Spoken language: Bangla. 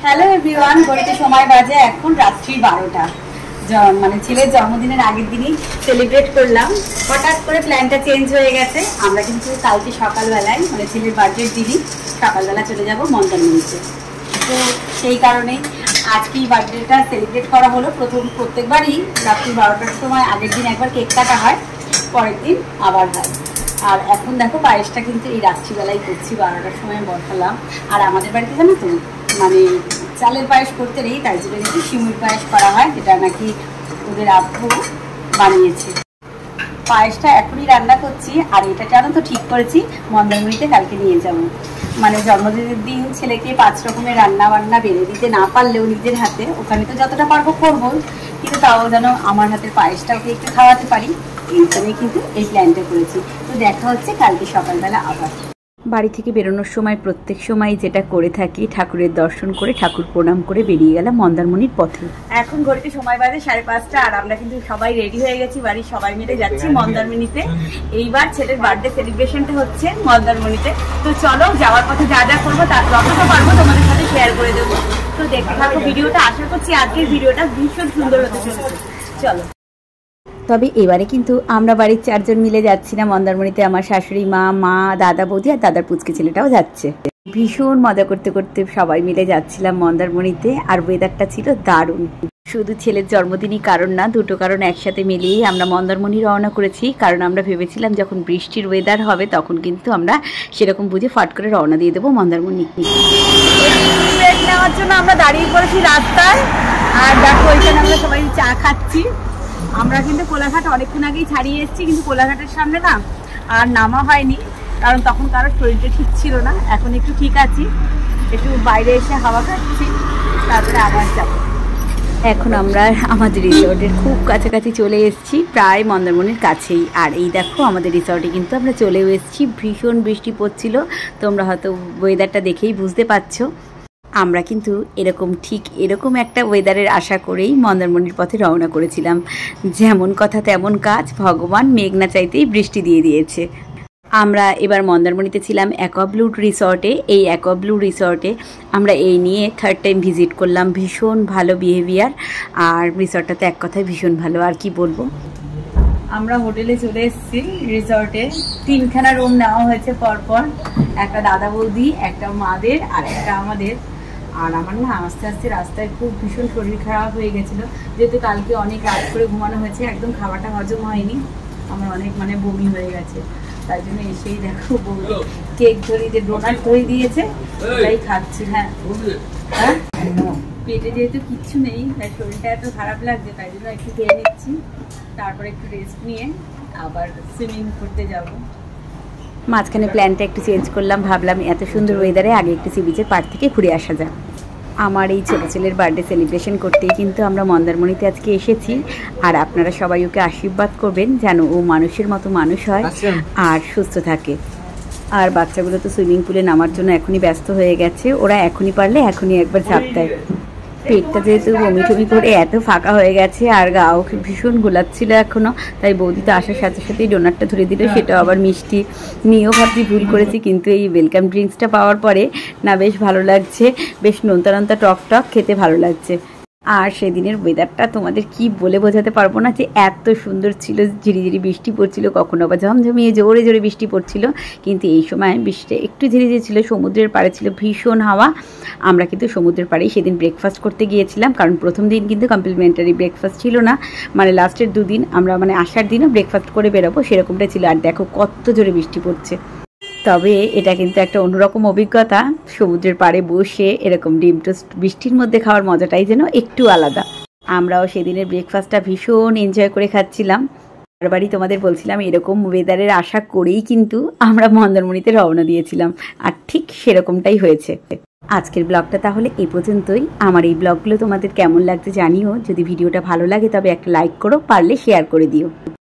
হ্যালো এভরিওয়ান, ঘড়িতে সময় বাজে এখন রাত্রি 12টা। মানে ছেলের জন্মদিনের আগের দিনই সেলিব্রেট করলাম। হঠাৎ করে প্ল্যানটা চেঞ্জ হয়ে গেছে। আমরা কিন্তু কালকে সকালবেলায় মানে ছেলের বার্থডের দিনই সকালবেলা চলে যাব মন্দারমণিতে। তো সেই কারণেই আজকেই বার্থডেটা সেলিব্রেট করা হলো। প্রত্যেকবারই রাত্রি 12টার সময় আগের দিন একবার কেক কাটা হয়, পরের দিন আবার হয়। আর এখন দেখো পায়েসটা কিন্তু এই রাত্রিবেলায় করছি, 12টার সময় বসালাম। আর আমাদের বাড়িতে জানো তো মানে চালের পায়েস করতে নেই, তাই জন্য নাকি শিমুর পায়েস করা হয়, যেটা নাকি ওদের আব্বু বানিয়েছে। পায়েসটা এখনই রান্না করছি। আর এটা জানো তো ঠিক করেছি মন্দারমণিতে কালকে নিয়ে যাবো। মানে জন্মদিনের দিন ছেলেকে 5 রকমের রান্না বান্না বেড়ে দিতে না পারলেও নিজের হাতে ওখানে তো যতটা পারবো করবো, কিন্তু তাও যেন আমার হাতের পায়েসটা ওকে একটু খাওয়াতে পারি, এই জন্যই কিন্তু এই প্ল্যানটা করেছি। তো দেখা হচ্ছে কালকে সকালবেলা আবার। বাড়ি থেকে বেরোনোর সময় প্রত্যেক সময় যেটা করে থাকি, ঠাকুরের দর্শন করে ঠাকুর প্রণাম করে বেরিয়ে গেলাম মন্দারমণির পথে। এখন ঘড়িতে সময় বাজে 5:30 আর আমরা কিন্তু সবাই রেডি হয়ে গেছি, বাড়ির সবাই মিলে যাচ্ছি মন্দারমণিতে। এইবার ছেলের বার্থডে সেলিব্রেশনটা হচ্ছে মন্দারমণিতে। তো চলো যাওয়ার পথে যা যা করবো তার যতটা পারবো তোমাদের সাথে শেয়ার করে দেবো। তো দেখতে থাকো ভিডিওটা। আশা করছি আজকের ভিডিওটা ভীষণ সুন্দর হতে চলেছে। চলো। তবে এবারে কিন্তু আমরা বাড়ির 4 জন মিলে যাচ্ছি না মন্দারমণিতে। আমার শাশুড়ি মা, দাদা বৌদি আর দাদার পুচকে ছেলেটাও যাচ্ছে। ভীষণ মজা করতে করতে সবাই মিলে যাচ্ছিলাম মন্দারমণিতে। আর ওয়েদারটা ছিল দারুণ। শুধু ছেলের জন্মদিনই কারণ না, দুটো কারণ একসাথে মিলিয়েই আমরা মন্দারমণি রওনা করেছি। কারণ আমরা ভেবেছিলাম যখন বৃষ্টির ওয়েদার হবে তখন কিন্তু আমরা সেরকম বুঝে ফাট করে রওনা দিয়ে দেবো মন্দারমণি। নেওয়ার জন্য আমরা দাঁড়িয়ে পড়েছি রাস্তায়। আর দেখো ওইখানে আমরা সবাই চা খাচ্ছি। আমরা কিন্তু কোলাঘাট অনেকক্ষণ আগেই ছাড়িয়ে এসেছি, কিন্তু কোলাঘাটের সামনে না আর নামা হয়নি, কারণ তখন কারোর শরীরটা ঠিক ছিল না। এখন একটু ঠিক আছি, একটু বাইরে এসে হাওয়া খাচ্ছি, তারপরে আবার যাবো। এখন আমরা আমাদের রিসর্টের খুব কাছাকাছি চলে এসেছি, প্রায় মন্দারমণির কাছেই। আর এই দেখো আমাদের রিসর্টে কিন্তু আমরা চলেও এসেছি। ভীষণ বৃষ্টি পড়ছিল, তোমরা হয়তো ওয়েদারটা দেখেই বুঝতে পারছো। আমরা কিন্তু ঠিক এরকম একটা ওয়েদারের আশা করেই মন্দারমণির পথে রওনা করেছিলাম। যেমন কথা তেমন কাজ, ভগবান মেঘ না চাইতেই বৃষ্টি দিয়ে দিয়েছে। আমরা এবার মন্দারমণিতে ছিলাম অ্যাকোয়াব্লু রিসর্টে। এই অ্যাকোয়াব্লু রিসর্টে আমরা এই নিয়ে 3rd টাইম ভিজিট করলাম। ভীষণ ভালো বিহেভিয়ার, আর রিসর্টটা তো এক কথায় ভীষণ ভালো, আর কি বলবো। আমরা হোটেলে চলে এসেছি রিসর্টে। 3খানা রুম নেওয়া হয়েছে পরপর, একটা দাদা বৌদি, একটা মাদের আর একটা আমাদের। আর আমার না আস্তে আস্তে রাস্তায় খুব ভীষণ শরীর খারাপ হয়ে গেছিলো, যেহেতু কালকে অনেক রাত করে ঘুমানো হয়েছে, একদম খাবারটা হজম হয়নি, আমার অনেক বমি হয়ে গেছে। তাই জন্য এসেই দেখো কেক ধরিয়ে ডোনাট ধরিয়ে দিয়েছে, তাই খাচ্ছি। হ্যাঁ, পেটে যেহেতু কিচ্ছু নেই তাই শরীরটা এত খারাপ লাগছে, তাই জন্য একটু খেয়ে নিচ্ছি, তারপরে একটু রেস্ট নিয়ে আবার সুইমিং করতে যাবো। মাঝখানে প্ল্যানটা একটু চেঞ্জ করলাম, ভাবলাম এত সুন্দর ওয়েদারে আগে একটু সি বিচের পাড় থেকে ঘুরে আসা যায়। আমার এই ছোটো ছেলের বার্থডে সেলিব্রেশন করতেই কিন্তু আমরা মন্দারমণিতে আজকে এসেছি। আর আপনারা সবাই ওকে আশীর্বাদ করবেন যেন ও মানুষের মতো মানুষ হয় আর সুস্থ থাকে। আর বাচ্চাগুলো তো সুইমিং পুলে নামার জন্য এখনই ব্যস্ত হয়ে গেছে, ওরা এখনই পারলে এখনই একবার ঝাঁপ দেয়। পেটটা যেহেতু বমি টমি করে এত ফাঁকা হয়ে গেছে আর গাও ভীষণ গোলাচ্ছিল এখনও, তাই বৌদি তো আসার সাথে সাথেই ডোনাটটা ধরে দিল, সেটাও আবার মিষ্টি। নিয়েও ভাবছি ভুল করেছি, কিন্তু এই ওয়েলকাম ড্রিঙ্কসটা পাওয়ার পরে না বেশ ভালো লাগছে, বেশ নোনতা নোনতা টক টক খেতে ভালো লাগছে। আর সেদিনের ওয়েদারটা তোমাদের কি বলে বোঝাতে পারবো না যে এত সুন্দর ছিল। ঝিরিঝিরি বৃষ্টি পড়ছিল, কখনো আবার ঝমঝমিয়ে জোরে জোরে বৃষ্টি পড়ছিল, কিন্তু এই সময় বৃষ্টিটা একটু ঝিরিঝিরি ছিল। সমুদ্রের পাড়ে ছিল ভীষণ হাওয়া। আমরা কিন্তু সমুদ্রের পাড়েই সেদিন ব্রেকফাস্ট করতে গিয়েছিলাম, কারণ প্রথম দিন কিন্তু কমপ্লিমেন্টারি ব্রেকফাস্ট ছিল না, মানে লাস্টের 2 দিন আমরা আসার দিনও ব্রেকফাস্ট করে বেরোবো সেরকমটাই ছিল। আর দেখো কত জোরে বৃষ্টি পড়ছে। তবে এটা কিন্তু একটা অন্যরকম অভিজ্ঞতা, সমুদ্রের পাড়ে বসে এরকম ডিম টোস্ট বৃষ্টির মধ্যে খাওয়ার মজাটাই যেন একটু আলাদা। আমরাও সেদিনের ব্রেকফাস্টটা ভীষণ এনজয় করে খাচ্ছিলাম। বারবারই তোমাদের বলছিলাম এরকম ওয়েদারের আশা করেই কিন্তু আমরা মন্দারমণিতে রওনা দিয়েছিলাম, আর ঠিক সেরকমটাই হয়েছে। আজকের ব্লগটা তাহলে এই পর্যন্তই। আমার এই ব্লগগুলো তোমাদের কেমন লাগছে জানিও। যদি ভিডিওটা ভালো লাগে তবে একটা লাইক করো, পারলে শেয়ার করে দিও।